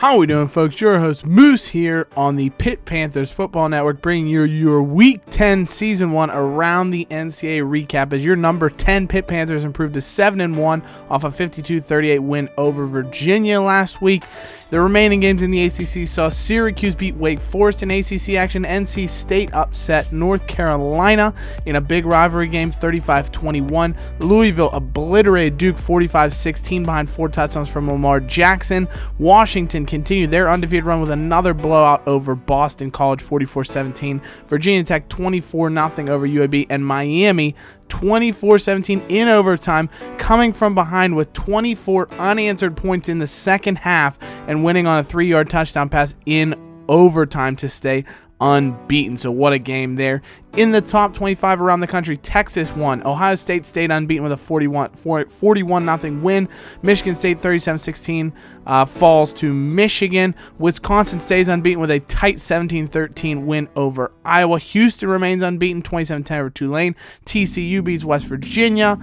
How are we doing, folks? Your host Moose here on the Pitt Panthers Football Network, bringing you your Week 10 Season 1 Around the NCAA recap as your number 10 Pitt Panthers improved to 7-1 off a 52-38 win over Virginia last week. The remaining games in the ACC saw Syracuse beat Wake Forest in ACC action. NC State upset North Carolina in a big rivalry game, 35-21. Louisville obliterated Duke 45-16 behind 4 touchdowns from Lamar Jackson. Washington continued their undefeated run with another blowout over Boston College 44-17. Virginia Tech 24-0 over UAB, and Miami 24-17 in overtime, coming from behind with 24 unanswered points in the second half and winning on a 3-yard touchdown pass in overtime to stay unbeaten. So what a game there. In the top 25 around the country, Texas won. Ohio State stayed unbeaten with a 41-0 win. Michigan State 37-16 falls to Michigan. Wisconsin stays unbeaten with a tight 17-13 win over Iowa. Houston remains unbeaten, 27-10 over Tulane. TCU beats West Virginia.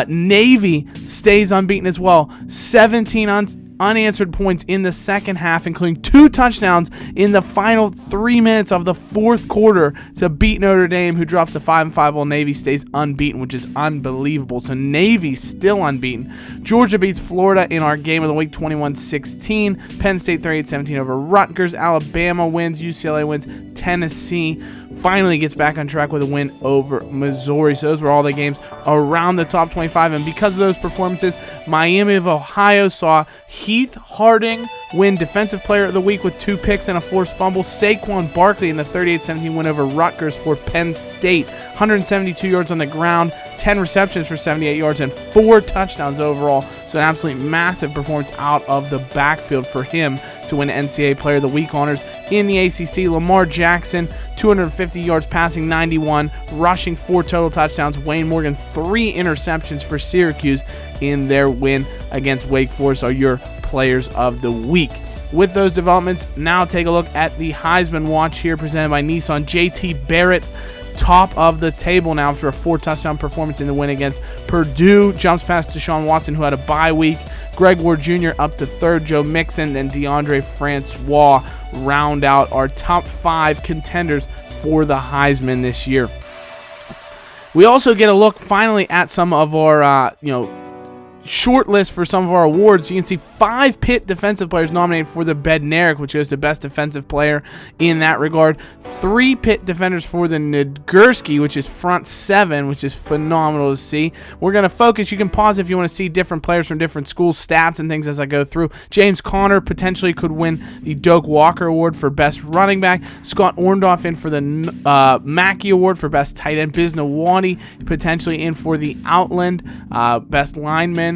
Navy stays unbeaten as well. 17 unanswered points in the second half, including 2 touchdowns in the final 3 minutes of the fourth quarter to beat Notre Dame, who drops to 5-5 while Navy stays unbeaten, which is unbelievable. So Navy still unbeaten. Georgia beats Florida in our game of the week, 21-16. Penn State 38-17 over Rutgers. Alabama wins. UCLA wins. Tennessee finally gets back on track with a win over Missouri. So those were all the games around the top 25. And because of those performances, Miami of Ohio saw Heath Harding win Defensive Player of the Week with 2 picks and a forced fumble. Saquon Barkley in the 38-17 win over Rutgers for Penn State. 172 yards on the ground, 10 receptions for 78 yards, and 4 touchdowns overall. So an absolutely massive performance out of the backfield for him to win NCAA Player of the Week honors. In the ACC, Lamar Jackson, 250 yards passing, 91, rushing, 4 total touchdowns. Wayne Morgan, 3 interceptions for Syracuse in their win against Wake Forest are your Players of the Week. With those developments, now take a look at the Heisman Watch here presented by Nissan. JT Barrett, top of the table now after a 4-touchdown performance in the win against Purdue. Jumps past Deshaun Watson, who had a bye week. Greg Ward Jr. up to 3rd. Joe Mixon and DeAndre Francois round out our top 5 contenders for the Heisman this year. We also get a look finally at some of our, short list for some of our awards. You can see 5 Pitt defensive players nominated for the Bednarik, which goes to best defensive player in that regard. 3 Pitt defenders for the Nagurski, which is front 7, which is phenomenal to see. We're going to focus. You can pause if you want to see different players from different schools, stats and things as I go through. James Conner potentially could win the Doak Walker Award for best running back. Scott Orndorff in for the Mackey Award for best tight end. Biznawani potentially in for the Outland best lineman.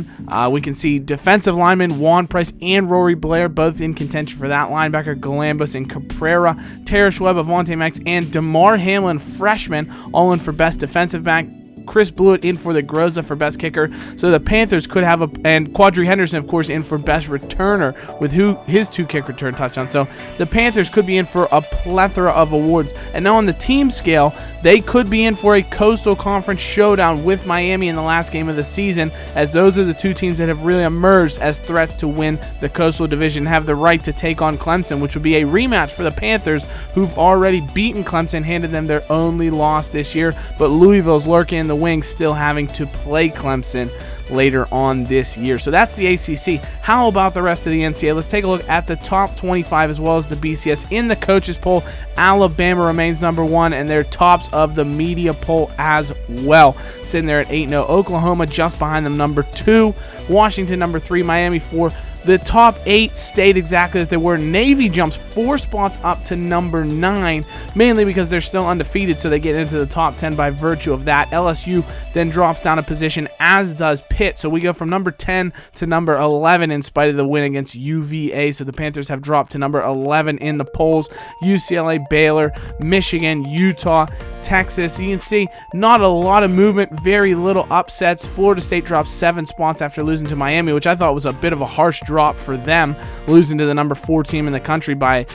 We can see defensive lineman Juan Price and Rory Blair both in contention for that. Linebacker Galambos and Caprera, Terrace Webb, Avonte Max, and DeMar Hamlin, freshman, all in for best defensive back. Chris Blewett in for the Groza for best kicker. So the Panthers could have and Quadri Henderson, of course, in for best returner with his 2 kick return touchdowns. So the Panthers could be in for a plethora of awards. And now on the team scale, they could be in for a Coastal Conference showdown with Miami in the last game of the season, as those are the 2 teams that have really emerged as threats to win the Coastal Division, have the right to take on Clemson, which would be a rematch for the Panthers, who've already beaten Clemson, handed them their only loss this year. But Louisville's lurking in the wings, still having to play Clemson later on this year. So that's the ACC. How about the rest of the NCAA? Let's take a look at the top 25 as well as the BCS. In the coaches poll, Alabama remains number 1, and they're tops of the media poll as well, sitting there at 8-0. Oklahoma just behind them, number 2. Washington, number 3. Miami, 4. The top 8 stayed exactly as they were. Navy jumps 4 spots up to number 9, mainly because they're still undefeated, so they get into the top 10 by virtue of that. LSU then drops down a position, as does Pitt. So we go from number 10 to number 11 in spite of the win against UVA. So the Panthers have dropped to number 11 in the polls. UCLA, Baylor, Michigan, Utah, Texas. You can see not a lot of movement, very little upsets. Florida State drops 7 spots after losing to Miami, which I thought was a bit of a harsh drop for them, losing to the number 4 team in the country by,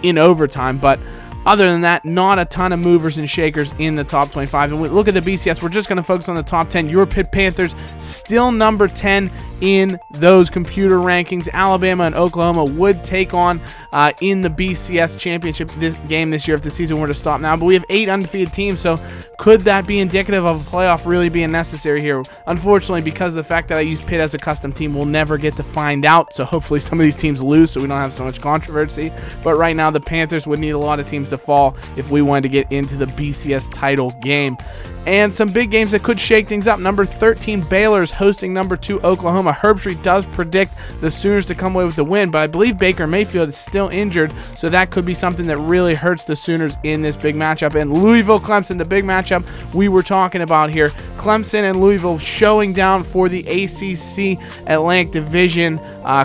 in overtime. But Other than that, not a ton of movers and shakers in the top 25. And we look at the BCS, we're just going to focus on the top 10. Your Pitt Panthers still number 10 in those computer rankings. Alabama and Oklahoma would take on in the BCS championship game this year if the season were to stop now. But we have 8 undefeated teams, so could that be indicative of a playoff really being necessary here? Unfortunately, because of the fact that I use Pitt as a custom team, we'll never get to find out. So hopefully some of these teams lose so we don't have so much controversy. But right now, the Panthers would need a lot of teams to fall if we wanted to get into the BCS title game. And some big games that could shake things up. Number 13, Baylor's hosting number 2, Oklahoma. Herbstreit does predict the Sooners to come away with the win, but I believe Baker Mayfield is still injured, so that could be something that really hurts the Sooners in this big matchup. And Louisville-Clemson, the big matchup we were talking about here. Clemson and Louisville showing down for the ACC Atlantic Division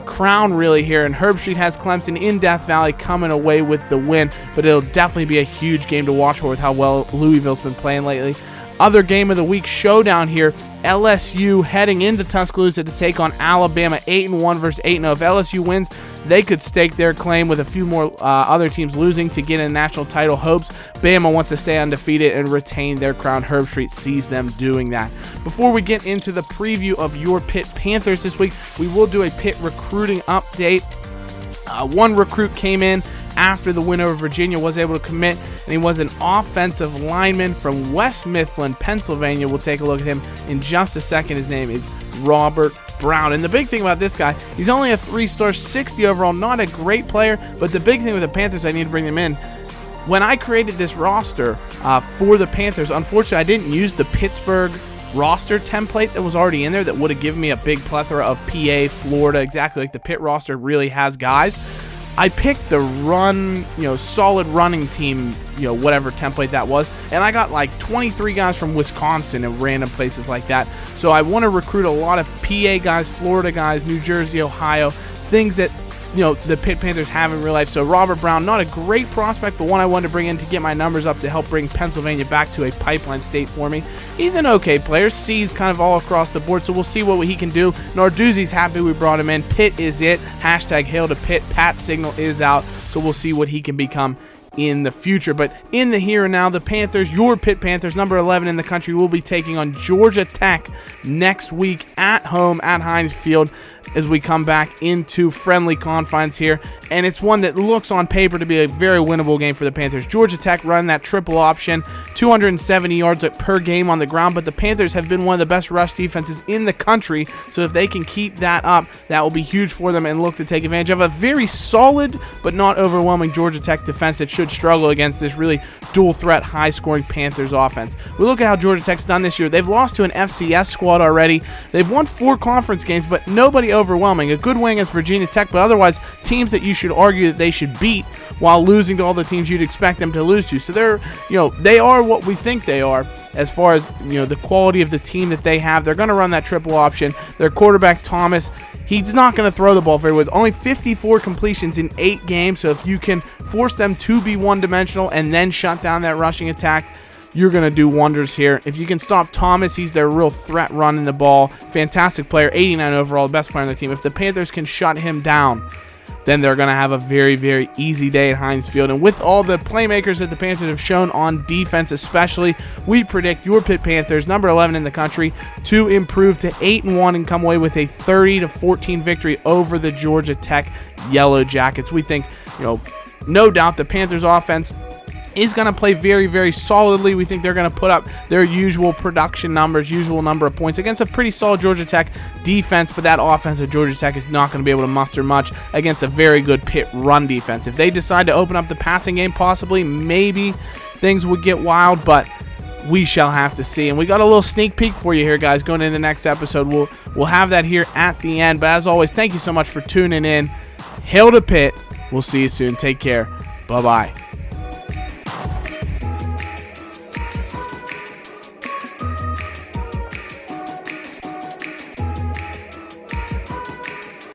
crown really here, and Herbstreit has Clemson in Death Valley coming away with the win, but it'll definitely be a huge game to watch for with how well Louisville's been playing lately. Other game of the week showdown here, LSU heading into Tuscaloosa to take on Alabama, 8-1 versus 8-0. If LSU wins, they could stake their claim with a few more other teams losing to get in national title hopes. Bama wants to stay undefeated and retain their crown. Herbstreit sees them doing that. Before we get into the preview of your Pitt Panthers this week, we will do a Pitt recruiting update. One recruit came in after the win over Virginia, was able to commit, and he was an offensive lineman from West Mifflin, Pennsylvania. We'll take a look at him in just a second. His name is Robert Brown. And the big thing about this guy, he's only a 3-star, 60 overall, not a great player, but the big thing with the Panthers, I need to bring them in. When I created this roster for the Panthers, unfortunately, I didn't use the Pittsburgh roster template that was already in there that would have given me a big plethora of PA, Florida, exactly like the Pitt roster really has guys. I picked the run, solid running team, whatever template that was, and I got like 23 guys from Wisconsin and random places like that. So I want to recruit a lot of PA guys, Florida guys, New Jersey, Ohio, things that the Pitt Panthers have in real life. So Robert Brown, not a great prospect, but one I wanted to bring in to get my numbers up to help bring Pennsylvania back to a pipeline state for me. He's an okay player, C's kind of all across the board, so we'll see what he can do. Narduzzi's happy we brought him in. Pitt is it. Hashtag hail to Pitt. Pat's signal is out, so we'll see what he can become in the future. But in the here and now, the Panthers, your Pitt Panthers, number 11 in the country, will be taking on Georgia Tech next week at home at Heinz Field as we come back into friendly confines here. And it's one that looks on paper to be a very winnable game for the Panthers. Georgia Tech run that triple option, 270 yards per game on the ground, but the Panthers have been one of the best rush defenses in the country, so if they can keep that up, that will be huge for them and look to take advantage of a very solid but not overwhelming Georgia Tech defense that should struggle against this really dual threat, high-scoring Panthers offense. We look at how Georgia Tech's done this year. They've lost to an FCS squad already. They've won 4 conference games, but nobody overwhelming. A good win against Virginia Tech, but otherwise teams that you should argue that they should beat while losing to all the teams you'd expect them to lose to. So they're, they are what we think they are as far as, the quality of the team that they have. They're going to run that triple option. Their quarterback, Thomas, he's not going to throw the ball very well. Only 54 completions in 8 games, so if you can force them to be one-dimensional and then shut down that rushing attack, you're going to do wonders here. If you can stop Thomas, he's their real threat running the ball. Fantastic player, 89 overall, the best player on the team. If the Panthers can shut him down, then they're going to have a very, very easy day at Heinz Field. And with all the playmakers that the Panthers have shown on defense especially, we predict your Pitt Panthers, number 11 in the country, to improve to 8-1 and come away with a 30-14 victory over the Georgia Tech Yellow Jackets. We think, no doubt the Panthers offense is going to play very, very solidly. We think they're going to put up their usual production numbers, usual number of points against a pretty solid Georgia Tech defense, but that offense of Georgia Tech is not going to be able to muster much against a very good Pitt run defense. If they decide to open up the passing game, possibly, maybe things would get wild, but we shall have to see. And we got a little sneak peek for you here, guys, going into the next episode. We'll have that here at the end, but as always, thank you so much for tuning in. Hail to Pitt. We'll see you soon. Take care. Bye-bye.